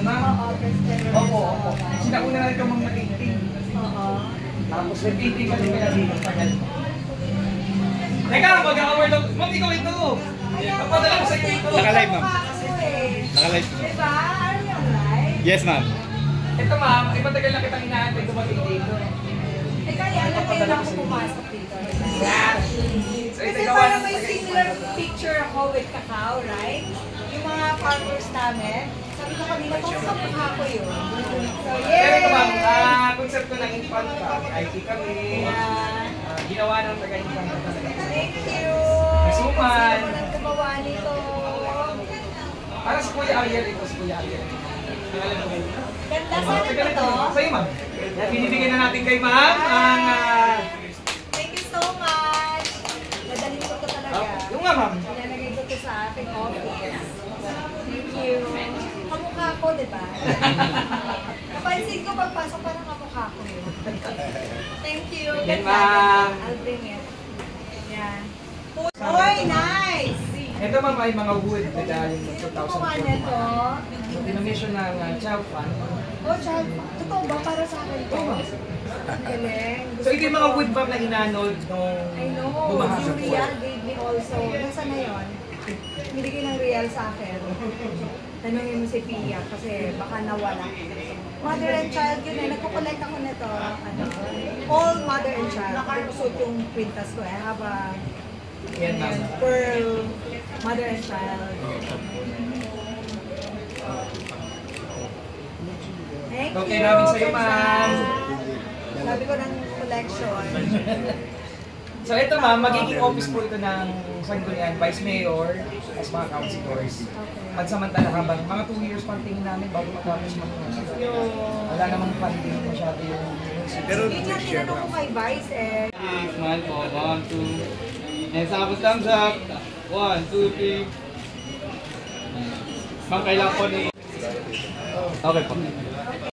ma'am? Oo, best-seller. Opo, opo. Sinauna na ito mga mag-painting. Oo. Tapos nag-painting kami kaya dito tagal. Teka, mag-award lang. Ma'am, ikaw ito. Papadala ko sa inyo ito. Naka-live, ma'am. Naka-live. Diba? Are you live? Yes, ma'am. Ito ma'am, ay matagal na kitang inaantay dumating dito. Eh kaya alam kayo na ako pumasok dito. Yeah. So, Kasi ito parang may similar picture ako with Kakao, right? Yung mga farmers namin. Sabi ko kanina, kung sa mukha ko yun. So, Pero ito ma'am, yay! konsepto ng infant bag, IT kami. Ginawa ng taga-infant bag talaga. Thank you! Kasuman. Kasi ako gumawa nito. Para si Kuya Ariel, ito si Kuya Ariel. Ganda sana ito to. Sa'yo ma'am. Binibigyan na natin kay ma'am ang... Thank you so much! Nadaling ko ito talaga. Yung nga ma'am. Nalagay ko ito sa ating office. Thank you. Kamukha ko, di ba? Napansin ko pagpasok parang kamukha ko yun. Thank you. Yan, Ganda. ma'am. I'll bring it. Yan. Oy, nice! Ito ma'am ay mga wood na galing ng Kumuha na to. 2004. Denomination ng Child Fund. Oh, child. Totoo ba para sa akin to? Galing. So ito yung mga wood ma'am na hinanod nung I know. bumaha sa Yung pool. Real gave me also. Nasaan na yun? Binigay ng Real sa akin. Tanungin mo si Pia kasi baka nawala. Mother and child yun eh. Nagko-collect ako nito. Ano, all mother and child. Kusot yung quintas ko. I have a Yan ma'am. pearl mother and child. Thank you. Okay namin sa'yo ma'am. Sabi ko ng collection. So ito ma'am, magiging office po ito ng Sangguniang Vice Mayor as mga councilors. Pansamantala habang mga 2 years pang tingin namin bago matapos wala namang funding masyado yung Pero Yun yung tinanong ko kay Vice eh. smile po. 1, 2. And thumbs up. 1, 2, 3. Ma'am, kailangan po ni... Okay po.